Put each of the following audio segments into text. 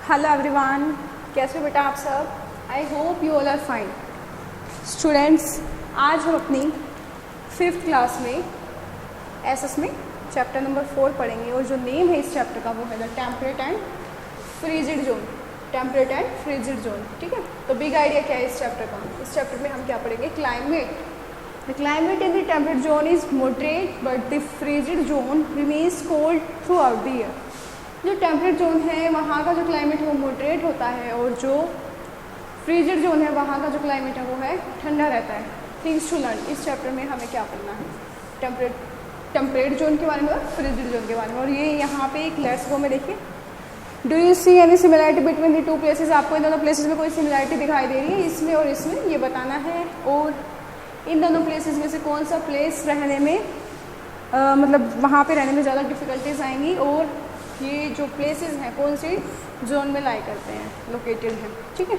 Hello everyone, कैसे हो बेटा आप सब? I hope you all are fine. Students, आज हम अपनी 5th क्लास में एसएस में चैप्टर नंबर 4 पढ़ेंगे और जो नेम है इस चैप्टर का वो है the temperate and frigid zone. Temperate and frigid zone, ठीक है। तो बिग आइडिया क्या है इस चैप्टर का? इस चैप्टर में हम क्या पढ़ेंगे? Climate. The climate in the temperate zone is moderate but the frigid zone remains cold through out the year. जो टेम्परेट जोन है वहाँ का जो क्लाइमेट है वो मॉडरेट होता है और जो फ्रीजिड जोन है वहाँ का जो क्लाइमेट है वो है ठंडा रहता है। थिंग्स टू लर्न, इस चैप्टर में हमें क्या पढ़ना है? टेम्परेट जोन के बारे में और फ्रीजिड जोन के बारे में। और ये यहाँ पे एक लेट्स गो में देखिए, do you see any similarity between the two places? आपको इन दोनों प्लेसेस में कोई सिमिलरिटी दिखाई दे रही है? इसमें और इसमें ये बताना है। और इन दोनों प्लेसेस में से कौन सा प्लेस रहने में मतलब वहाँ पे रहने में ज़्यादा डिफ़िकल्टीज आएंगी और ये जो प्लेसेस हैं कौन सी जोन में लाई करते हैं, लोकेटेड हैं, ठीक है।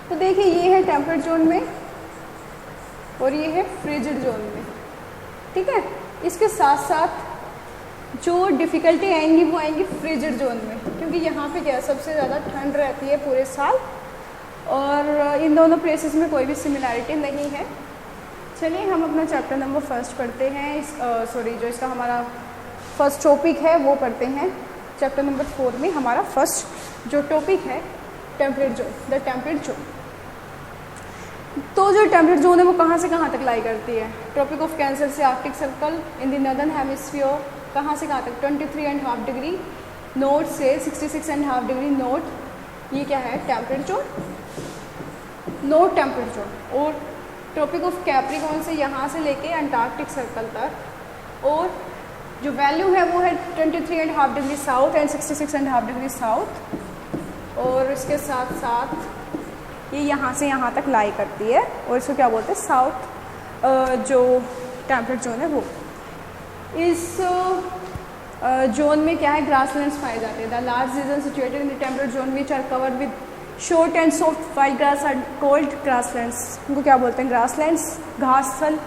तो देखिए ये है टेम्परेट जोन में और ये है फ्रीजिड जोन में, ठीक है। इसके साथ साथ जो डिफ़िकल्टी आएंगी वो आएंगी फ्रीजिड जोन में, क्योंकि यहाँ पे क्या सबसे ज़्यादा ठंड रहती है पूरे साल और इन दोनों प्लेसेस में कोई भी सिमिलैरिटी नहीं है। चलिए हम अपना चैप्टर नंबर 1 पढ़ते हैं। जो इसका हमारा फर्स्ट टॉपिक है वो पढ़ते हैं। चैप्टर नंबर 4 में हमारा फर्स्ट जो टॉपिक है temperate zone, the temperate zone. तो जो टेम्परेट जोन है वो कहाँ से कहाँ तक लाई करती है? ट्रॉपिक ऑफ कैंसर से Arctic circle in the northern hemisphere, कहाँ से कहाँ तक? 23.5 डिग्री नॉर्थ से 66.5 डिग्री नॉर्थ। ये क्या है? Temperate zone, north temperate zone. और ट्रॉपिक ऑफ कैप्रिकॉर्न से यहाँ से लेके अंटार्कटिक सर्कल तक। और जो वैल्यू है वो है 23.5 degree south and 66.5 degree south. और इसके साथ साथ ये यहाँ से यहाँ तक लाई करती है और इसको क्या बोलते हैं? साउथ जो टेम्परेट जोन है वो। इस जोन में क्या है? ग्रासलैंड्स पाए जाते हैं। The large region situated in the temperate zone which are covered with short and soft white grass are called grasslands. उनको क्या बोलते हैं? ग्रासलैंड्स, घासल।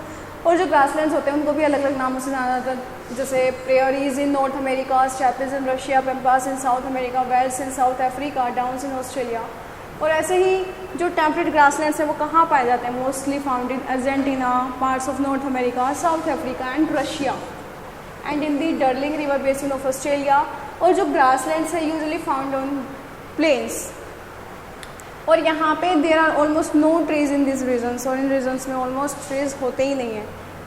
और जो ग्रासलैंड्स होते हैं उनको भी अलग अलग नामों से जाना जाता है, जैसे prairies in North America, steppes in Russia, pampas in South America, velds in South Africa, downs in Australia. और ऐसे ही जो टेम्परेट ग्रासलैंड्स हैं वो कहाँ पाए जाते हैं? Mostly found in Argentina, parts of North America, South Africa and Russia and in the Darling River basin of Australia. और जो ग्रासलैंड्स है यूजुअली फाउंड ऑन प्लेन्स और यहाँ पे there are almost no trees in this regions, और in regions में almost trees होते ही नहीं हैं।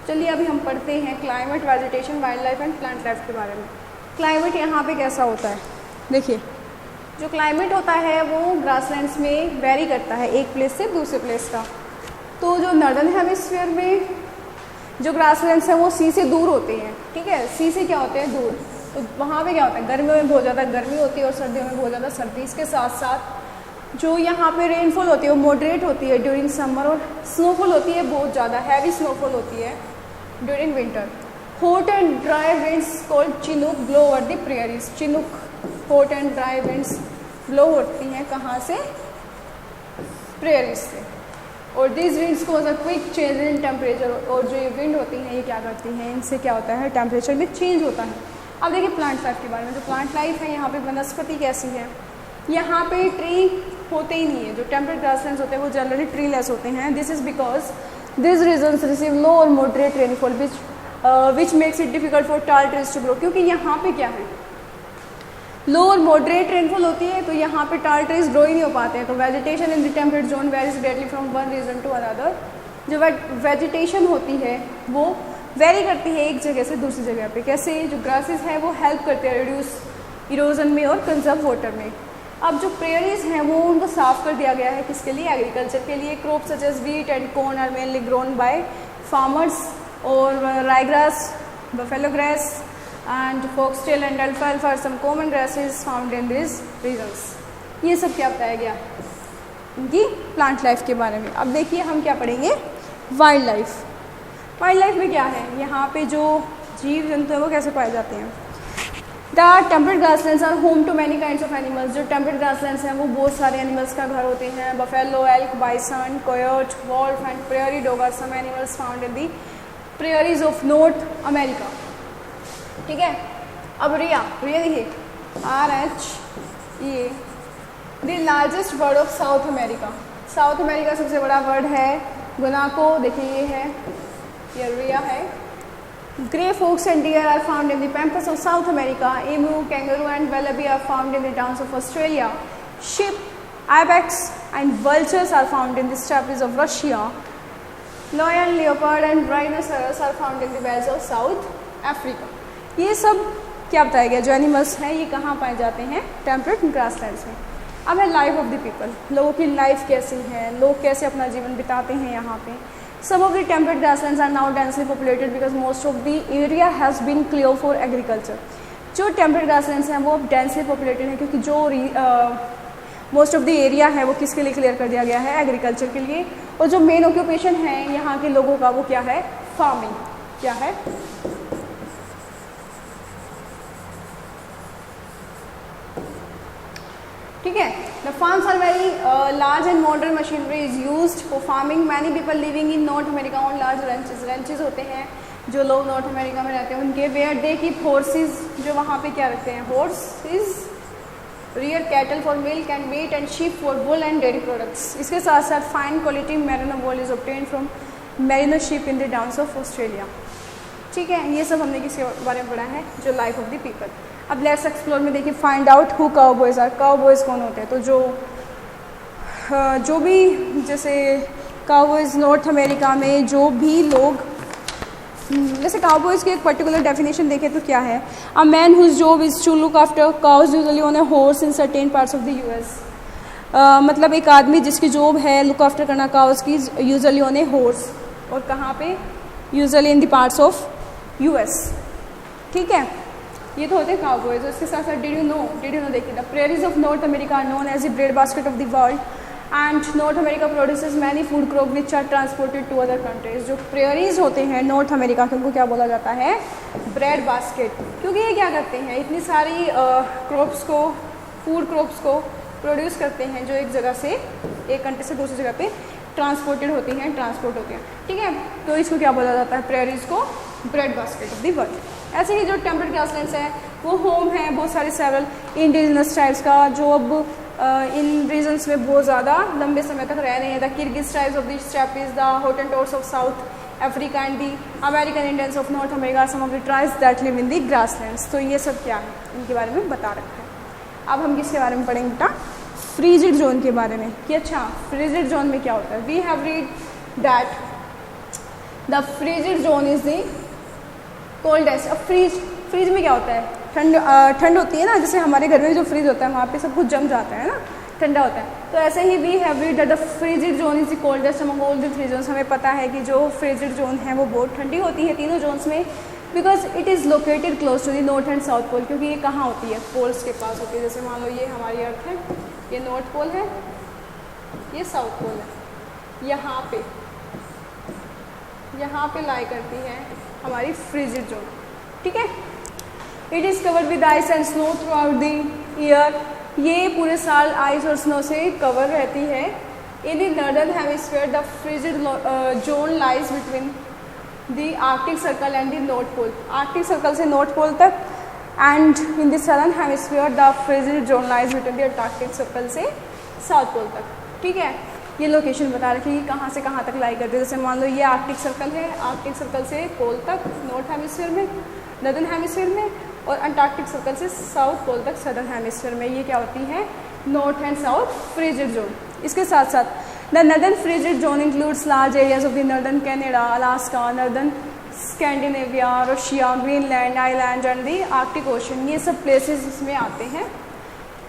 चलिए अभी हम पढ़ते हैं climate, vegetation, wildlife and plant life के बारे में। क्लाइमेट यहाँ पे कैसा होता है? देखिए जो क्लाइमेट होता है वो ग्रासलैंड्स में वेरी करता है एक प्लेस से दूसरे प्लेस का। तो जो नॉर्दर्न हेमिस्फीयर में जो ग्रासलैंड्स हैं वो सी से दूर होते हैं, ठीक है। सी से क्या होते हैं? दूर। तो वहाँ पे क्या होता है? गर्मियों में बहुत ज़्यादा गर्मी होती है और सर्दियों में बहुत ज़्यादा सर्दी। इसके साथ साथ जो यहाँ पे रेनफॉल होती है वो मॉडरेट होती है ड्यूरिंग समर और स्नोफॉल होती है बहुत ज़्यादा, हैवी स्नोफॉल होती है during winter. Hot and dry winds called Chinook blow over the prairies. Chinook, hot and dry winds blow होती हैं कहाँ से? प्रेयरीज से। और this winds cause a quick change in temperature. और जो ये विंड होती हैं ये क्या करती हैं? इनसे क्या होता है? टेम्परेचर में चेंज होता है। अब देखिए प्लांट लाइफ के बारे में। जो प्लांट लाइफ है यहाँ पे वनस्पति कैसी है? यहाँ पे ट्री होते ही नहीं है। जो टेम्परेट ग्रासलैंड्स होते हैं वो जनरली ट्री लेस होते हैं। This is because this regions receive low और moderate rainfall which makes it difficult for tall trees to grow. क्योंकि यहाँ पे क्या है? लो और मॉडरेट रेनफॉल होती है तो यहाँ पे टाल ट्रीज ग्रो ही नहीं हो पाते हैं। तो vegetation in the temperate zone varies greatly from one region to another. जो वेजिटेशन होती है वो वेरी करती है एक जगह से दूसरी जगह पे। कैसे? जो ग्रासेस हैं वो हेल्प करते हैं रिड्यूस इरोजन में और कंजर्व वाटर में। अब जो प्रेयरीज हैं वो उनको साफ कर दिया गया है किसके लिए? एग्रीकल्चर के लिए। Crop such as wheat and corn are mainly grown by farmers. और ryegrass, buffalo grass and foxtail and अल्फाल्फा are some common grasses found in this regions. ये सब क्या बताया गया इनकी प्लांट लाइफ के बारे में। अब देखिए हम क्या पढ़ेंगे? Wild life. वाइल्ड लाइफ में क्या है? यहाँ पे जो जीव जंतु हैं वो कैसे पाए जाते हैं? The temperate grasslands are home to many kinds of animals. जो टेम्परेट ग्रासलैंड्स हैं वो बहुत सारे एनिमल्स का घर होते हैं। Buffalo, elk, bison, coyote, wolf and prairie dog are some animals found in the prairies of North America, ठीक है। अब रिया देखिए RH ये largest bird of South America. South America सबसे बड़ा बर्ड है गुनाको, देखिए ये है, ये रिया है। Grey fox and deer are found in the pampas of South America. Emu, kangaroo and wallaby are found in the downs of Australia. Sheep, ibex and vultures are found in the steppes of Russia. Lion, leopard and rhinoceros are found in the belts of South Africa. ये सब क्या बताया गया, जो animals हैं ये कहाँ पाए जाते हैं, टेम्परेट ग्रासलैंड्स में। अब है लाइफ ऑफ द पीपल, लोगों की लाइफ कैसी है, लोग कैसे अपना जीवन बिताते हैं यहाँ पे। Some of the temperate grasslands are now densely populated because most of the area has been cleared for agriculture. जो टेम्परेट ग्रासलैंड्स हैं वो अब डेंसली पॉपुलेटेड हैं, क्योंकि जो मोस्ट ऑफ द एरिया है वो किसके लिए क्लियर कर दिया गया है, एग्रीकल्चर के लिए। और जो मेन ऑक्यूपेशन है यहाँ के लोगों का वो क्या है, फार्मिंग। क्या है, ठीक है। The farms are very large and modern machinery is used for farming. Many people living in North America on large ranches. Ranches होते हैं जो लोग नॉर्थ अमेरिका में रहते हैं उनके, वेयर दे कीप हॉर्सेस, जो वहाँ पे क्या रखते हैं, horses, rear cattle for milk and meat and sheep for wool and dairy products. इसके साथ साथ fine quality merino wool is obtain from merino sheep in the downs of Australia. ठीक है, ये सब हमने किसके बारे में पढ़ा है, जो लाइफ ऑफ द पीपल। अब लेट्स एक्सप्लोर में देखिए, find out who cowboys are. Cowboys कौन होते हैं, तो जो भी जैसे काउबॉयज नॉर्थ अमेरिका में जो भी लोग, जैसे काउबॉयज की एक पर्टिकुलर डेफिनेशन देखें तो क्या है, a man whose job is to look after cows usually on a horse in certain parts of the US. मतलब एक आदमी जिसकी जॉब है लुक आफ्टर करना काउज की, यूजुअली ऑन ए हॉर्स, और कहाँ पे, usually in the parts of US. ठीक है, ये तो होते हैं काउबॉयज। उसके साथ साथ डिड यू नो देखिए, the prairies of North America are known as the bread basket of the world and North America produces many food crop which are transported to other countries. जो prairies होते हैं north America के, उनको क्या बोला जाता है, ब्रेड बास्केट, क्योंकि ये क्या करते हैं, इतनी सारी क्रॉप्स को, फूड क्रॉप्स को प्रोड्यूस करते हैं जो एक जगह से, एक कंट्री से दूसरी जगह पे ट्रांसपोर्ट होती हैं। ठीक है, तो इसको क्या बोला जाता है, प्रेरीज को bread basket of the world. ऐसे ही जो टेम्परेट ग्रासलैंड्स हैं वो होम है बहुत सारे सेवरल इंडिजिनस ट्राइब्स का, जो अब इन रीजन्स में बहुत ज़्यादा लंबे समय तक रह रहे हैं। The Kirghiz tribes of the steppes, the Hottentots of South Africa and the American Indians of North America, some of the tribes that live in the grasslands. तो ये सब क्या है, इनके बारे में बता रखा है। अब हम किसके बारे में पढ़ेंगे बेटा, फ्रीजिड जोन के बारे में, कि अच्छा फ्रीजिड जोन में क्या होता है। We have read that the frigid zone is the coldest. अब फ्रीज में क्या होता है, ठंड होती है ना, जैसे हमारे घर में जो फ्रीज होता है वहाँ पे सब कुछ जम जाता है ना, ठंडा होता है। तो ऐसे ही we have read that the frigid zone is the coldest among all the three zones. हमें पता है कि जो फ्रीजिड जोन है वो बहुत ठंडी होती है तीनों जोन्स में, because it is located close to the north and south pole. क्योंकि ये कहाँ होती है, पोल्स के पास होती है। जैसे मान लो ये हमारी अर्थ है, ये नॉर्थ पोल है, ये साउथ पोल है, यहाँ पे लाई करती है हमारी फ्रीजिड जोन। ठीक है, it is covered with ice and snow through out the year. ये पूरे साल आइस और स्नो से कवर रहती है। In the northern hemisphere the frigid zone lies between the Arctic circle and the north pole. Arctic circle से north pole तक, and in the southern hemisphere the frigid zone lies between the Antarctic circle से south pole तक। ठीक है, ये location बता रखी है कि कहाँ से कहाँ तक लाई करती है। जैसे मान लो ये आर्कटिक सर्कल है, आर्कटिक सर्कल से पोल तक नॉर्थ हेमिस्फीयर में, नॉर्दर्न हेमिस्फीयर में, और अंटार्कटिक सर्कल से साउथ पोल तक सदर्न हेमिस्फीयर में। ये क्या होती है, north and south frigid zone. इसके साथ साथ the northern frigid zone includes large areas of the northern Canada, Alaska, northern Scandinavia, Russia, Greenland, island and the Arctic ocean. ये सब प्लेसेस इसमें आते हैं।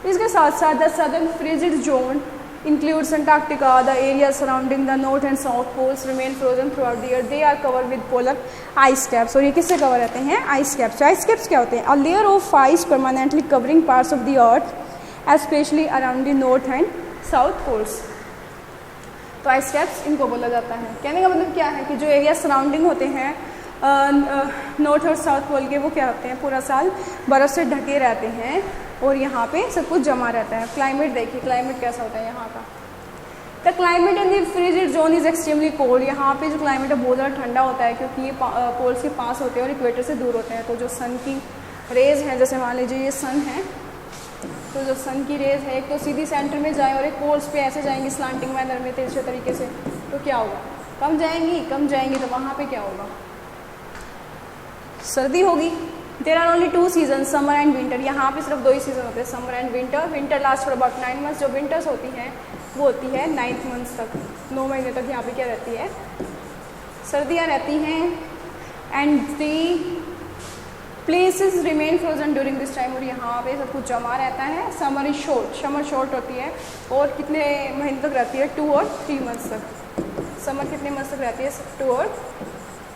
इसके साथ साथ the southern frigid zone includes Antarctica. The areas surrounding the north and south poles remain frozen throughout the year. They are covered with polar ice caps. और ये किससे कवर रहते हैं, आइस कैप्स। आइस कैप्स क्या होते हैं, a layer of ice permanently covering parts of the earth, especially around the north and south poles. तो ice caps इनको बोला जाता है। कहने का मतलब क्या है कि जो एरिया सराउंडिंग होते हैं नॉर्थ और साउथ पोल के, वो क्या होते हैं, पूरा साल बर्फ़ से ढके रहते हैं और यहाँ पे सब कुछ जमा रहता है। क्लाइमेट देखिए, क्लाइमेट कैसा होता है यहाँ का। The climate in the frigid zone is extremely cold. यहाँ पे जो क्लाइमेट है बहुत ज़्यादा ठंडा होता है, क्योंकि ये पोल्स के पास होते हैं और इक्वेटर से दूर होते हैं। तो जो सन की रेज हैं, जैसे मान लीजिए ये सन है, तो जो सन की रेज है एक तो सीधी सेंटर में जाए और एक पोल्स पे ऐसे जाएंगी स्लांटिंग मैनर में तिरछे तरीके से, तो क्या होगा, कम जाएंगी, तो वहाँ पे क्या होगा, सर्दी होगी। There are only 2 season, summer and winter. यहाँ पे सिर्फ 2 ही सीजन होते हैं, summer and winter. Winter last for about 9 months. जो विंटर्स होती हैं वो होती है 9th मंथ्स तक, 9 महीने तक यहाँ पे क्या रहती है, सर्दियाँ रहती हैं। And the places remain frozen during this time, और यहाँ पे सब कुछ जमा रहता है। Summer is short, summer short होती है और कितने महीने तक रहती है, 2 और 3 मंथ्स तक। समर कितने मंथ्स तक रहती है, 2 और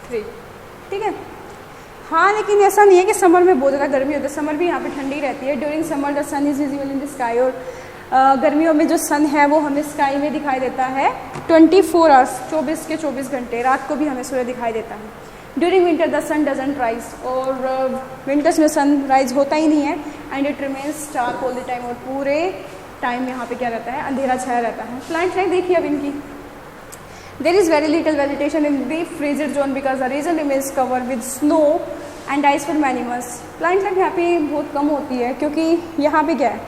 3, ठीक है। हाँ, लेकिन ऐसा नहीं है कि समर में बहुत ज़्यादा गर्मी होती है, समर भी यहाँ पे ठंडी रहती है। During summer the sun is visible in the sky, और गर्मियों में जो सन है वो हमें स्काई में दिखाई देता है 24 आवर्स, 24 के 24 घंटे, रात को भी हमें सूर्य दिखाई देता है। During winter the sun doesn't rise, और विंटर्स में सन राइज होता ही नहीं है। And it remains dark all the time, और पूरे टाइम यहाँ पे क्या रहता है, अंधेरा छाया रहता है। प्लांट लाइफ देखिए अब इनकी, there is very little vegetation in the freezer zone because the region remains cover with snow and ice for many months. Plant life यहाँ पे बहुत कम होती है क्योंकि यहाँ पे क्या है,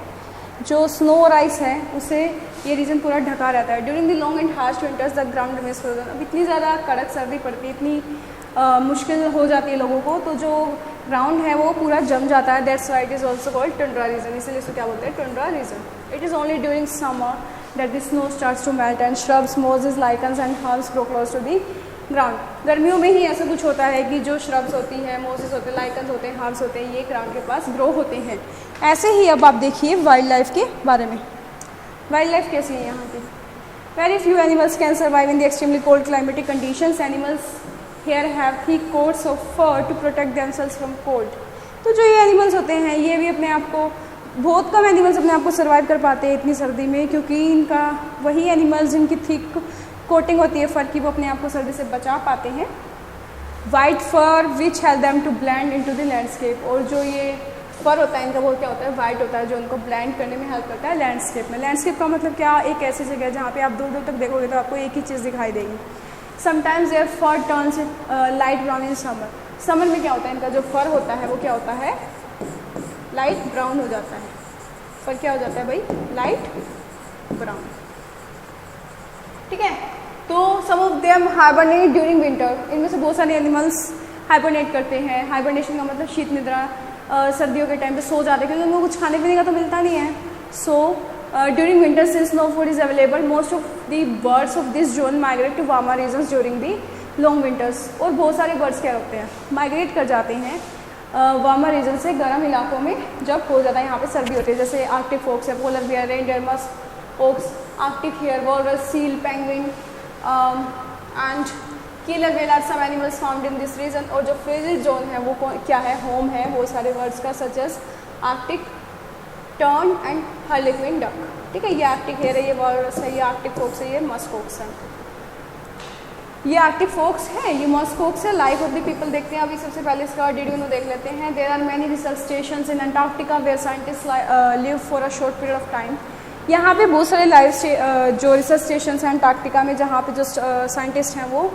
जो स्नो और आइस है उसे ये रीजन पूरा ढका रहता है। During the long and harsh winters the ground remains frozen. अब इतनी ज़्यादा कड़क सर्दी पड़ती है, इतनी मुश्किल हो जाती है लोगों को, तो जो ग्राउंड है वो पूरा जम जाता है। That's why it is also called tundra region, इसीलिए इसको क्या बोलते हैं, tundra region. It is only during summer that the snow starts to melt and shrubs, mosses, lichens and herbs grow close to the ground. गर्मियों में ही ऐसा कुछ होता है कि जो श्रब्स होती हैं, मोजेस होते हैं, लाइकन्स होते हैं, हर्ब्स होते हैं, ये ग्राउंड के पास ग्रो होते हैं। ऐसे ही अब आप देखिए वाइल्ड लाइफ के बारे में। वाइल्ड लाइफ कैसी है यहाँ पे, very few animals can survive in the extremely cold climatic conditions. Animals here have thick coats of fur to protect themselves from cold। तो जो ये एनिमल्स होते हैं ये भी अपने आप को, बहुत कम एनिमल्स अपने आप को सर्वाइव कर पाते हैं इतनी सर्दी में, क्योंकि इनका वही एनिमल्स जिनकी थिक कोटिंग होती है फर की, वो अपने आप को सर्दी से बचा पाते हैं। White fur which help them to blend into the landscape, और जो ये फर होता है इनका वो क्या होता है, वाइट होता है, जो उनको ब्लेंड करने में हेल्प करता है लैंडस्केप में। लैंडस्केप का मतलब क्या, एक ऐसी जगह है जहाँ पे आप दूर दूर तक देखोगे तो आपको एक ही चीज़ दिखाई देगी। Sometimes their fur turns light brown in summer. Summer में क्या होता है, इनका जो फर होता है वो क्या होता है, लाइट ब्राउन हो जाता है। फर क्या हो जाता है भाई, लाइट ब्राउन, ठीक है। तो some of them hibernate during winter, इनमें से बहुत सारे एनिमल्स हाइबरनेट करते हैं। हाइबरनेशन का मतलब शीत निद्रा, सर्दियों के टाइम पे सो जाते हैं क्योंकि उनको कुछ खाने पीने का तो मिलता नहीं है। So during winter since no food is available, most of the birds of this zone migrate to warmer regions during the long winters. और बहुत सारे बर्ड्स क्या होते हैं, माइग्रेट कर जाते हैं वार्मर रीजन से गर्म इलाकों में जब हो ज़्यादा यहाँ पे सर्दी होती है, जैसे आर्कटिक फोक्स है, polar bear, reindeer, musk ox, Arctic hare, walrus, seal, penguin and killer whale are some animals found in this region. और जो फ्रीजिड जोन है वो क्या है, होम है वो सारे बर्ड्स का, such as Arctic tern and harlequin duck, ठीक है। ये आर्कटिक हेयर है, ये वॉलरस है, ये आर्कटिक फोक्स है, ये मस्क ओक्स है। ये आर्कटिक फोक्स है, ये मस्क ओक्स है। लाइफ ऑफ द पीपल देखते हैं अभी, सबसे पहले इसका डिड्यूनो देख लेते हैं। There are many research stations in Antarctica where scientist live for a short period of time. यहाँ पे बहुत सारे लाइव जो रिसर्च स्टेशन हैं अंटार्कटिका में, जहाँ पे जो साइंटिस्ट हैं वो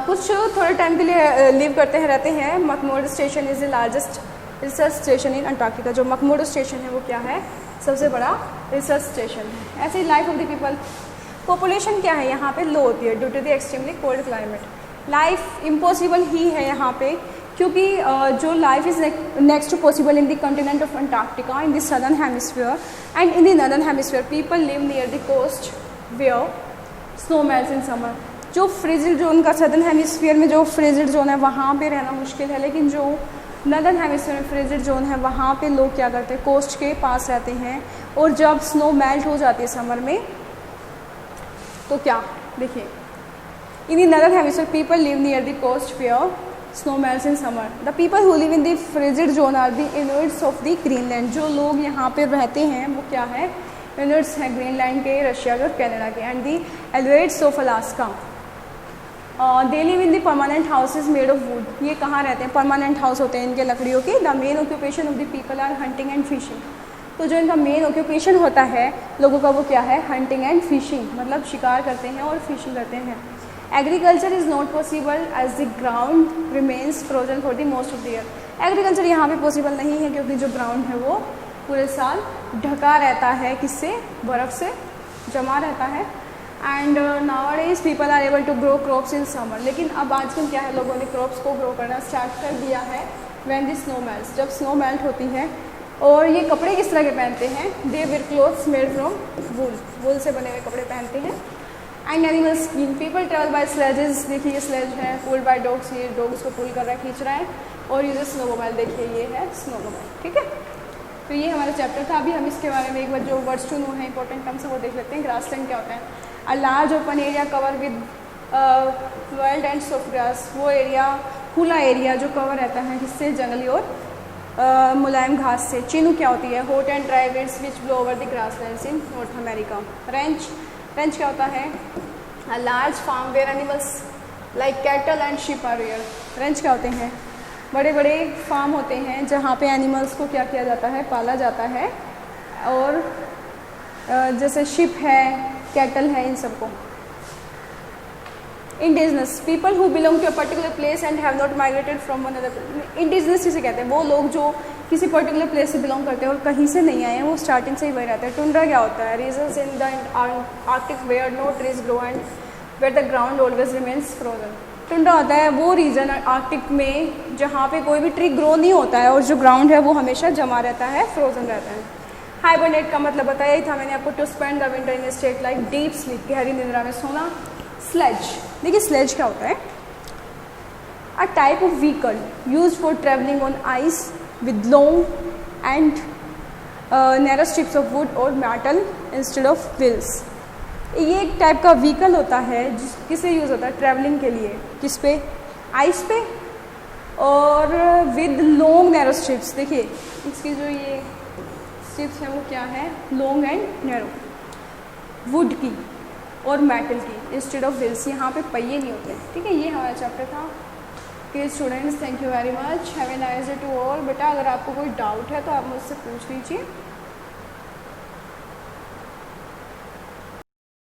कुछ थोड़े टाइम के लिए लिव करते हैं, रहते हैं। McMurdo station is the largest research station in Antarctica. जो मकमुर्डो स्टेशन है वो क्या है, सबसे बड़ा रिसर्च स्टेशन है। ऐसे ही life of the people, population क्या है यहाँ पे, लो होती है due to the extremely cold climate. Life impossible ही है यहाँ पे, क्योंकि जो life is next to possible in the continent of Antarctica in the southern hemisphere and in the northern hemisphere people live near the coast where snow melts in summer. जो frigid zone का southern hemisphere में जो frigid zone है वहाँ पे रहना मुश्किल है, लेकिन जो नॉर्दर्न हेमिस्फीयर में फ्रिजिड जोन है वहाँ पे लोग क्या करते हैं, कोस्ट के पास रहते हैं। और जब स्नो मेल्ट हो जाती है समर में तो क्या देखिए, in the northern hemisphere people live near the coast where snow melts in summer. The people who live in the frigid zone are the Inuits of the Greenland. जो लोग यहाँ पे रहते हैं वो क्या है, इनुइट्स हैं ग्रीनलैंड के, रशिया के और कनाडा के। And the Aleuts of Alaska, they live in the permanent houses made of wood. ये कहाँ रहते हैं, परमानेंट हाउस होते हैं इनके लकड़ियों के। The main occupation of the people are hunting and fishing. तो जो इनका मेन ऑक्यूपेशन होता है लोगों का वो क्या है, हंटिंग एंड फिशिंग, मतलब शिकार करते हैं और फिशिंग करते हैं। Agriculture is not possible as the ground remains frozen for the most of the year. Agriculture यहाँ पे पॉसिबल नहीं है क्योंकि जो ग्राउंड है वो पूरे साल ढका रहता है, किससे? बर्फ़ से जमा रहता है। And nowadays people are able to grow crops in summer. लेकिन अब आजकल क्या है, लोगों ने क्रॉप्स को ग्रो करना स्टार्ट कर दिया है व्हेन द स्नो मेल्ट्स, जब स्नो मेल्ट होती है। और ये कपड़े किस तरह के पहनते हैं? दे वेयर क्लोथ्स मेड फ्रॉम वूल, वूल से बने हुए कपड़े पहनते हैं। And animal skin, people travel by sledges, देखिए ये स्लेज है, पुल्ड बाय डॉग्स, ये डॉग्स को पुल कर रहा है, खींच रहा है। और ये स्नोमोबाइल, देखिए ये है स्नोमोबाइल, ठीक है। तो ये हमारा चैप्टर था। अभी हम इसके बारे में एक बार जो वर्ड्स टू नो है, इंपॉर्टेंट टर्म्स है, वो देख लेते हैं। ग्रासलैंड क्या होता है? A large open area cover with wild and soft grass, वो एरिया, खुला एरिया जो कवर रहता है किससे? जंगली और मुलायम घास से। चिनू क्या होती है? Hot and dry winds which blow over the grasslands in North America. Ranch, ranch क्या होता है? A large farm where animals like cattle and sheep are rear. Ranch क्या होते हैं? बड़े बड़े फार्म होते हैं जहाँ पे एनिमल्स को क्या किया जाता है? पाला जाता है। और जैसे शिप है, कैटल है, इन सबको। Indigenous, people who belong to a particular place and have not migrated from one other. Indigenous किसे कहते हैं? वो लोग जो किसी पर्टिकुलर प्लेस से बिलोंग करते हैं और कहीं से नहीं आए हैं, वो स्टार्टिंग से ही वही रहते हैं। टुंड्रा क्या होता है? Regions in the Arctic where no trees grow and where the ground always remains frozen. Tundra होता है वो रीजन आर्कटिक में जहाँ पे कोई भी ट्री ग्रो नहीं होता है और जो ग्राउंड है वो हमेशा जमा रहता है, फ्रोजन रहता है। हाइबरनेट का मतलब बताया ही था मैंने आपको, to spend the winter in state like deep sleep, गहरी निद्रा में सोना। स्लेज, देखिए स्लेज क्या होता है? A type of vehicle use for travelling on ice with long and narrow strips of would और मेटल इंस्टेड ऑफ व्हील्स। ये एक टाइप का व्हीकल होता है किससे यूज़ होता है? ट्रैवलिंग के लिए। किस पे? आइस पे। और विद लॉन्ग नैरो स्ट्रिप्स, देखिए इसकी जो ये स्ट्रिप्स हैं वो क्या है? लॉन्ग एंड नैरो, वुड की और मेटल की इंस्टेड ऑफ व्हील्स। यहाँ पे पहिए नहीं होते, ठीक है। ये हमारा चैप्टर था। Okay students, thank you very much, have a nice day to all. बेटा अगर आपको कोई डाउट है तो आप मुझसे पूछ लीजिए।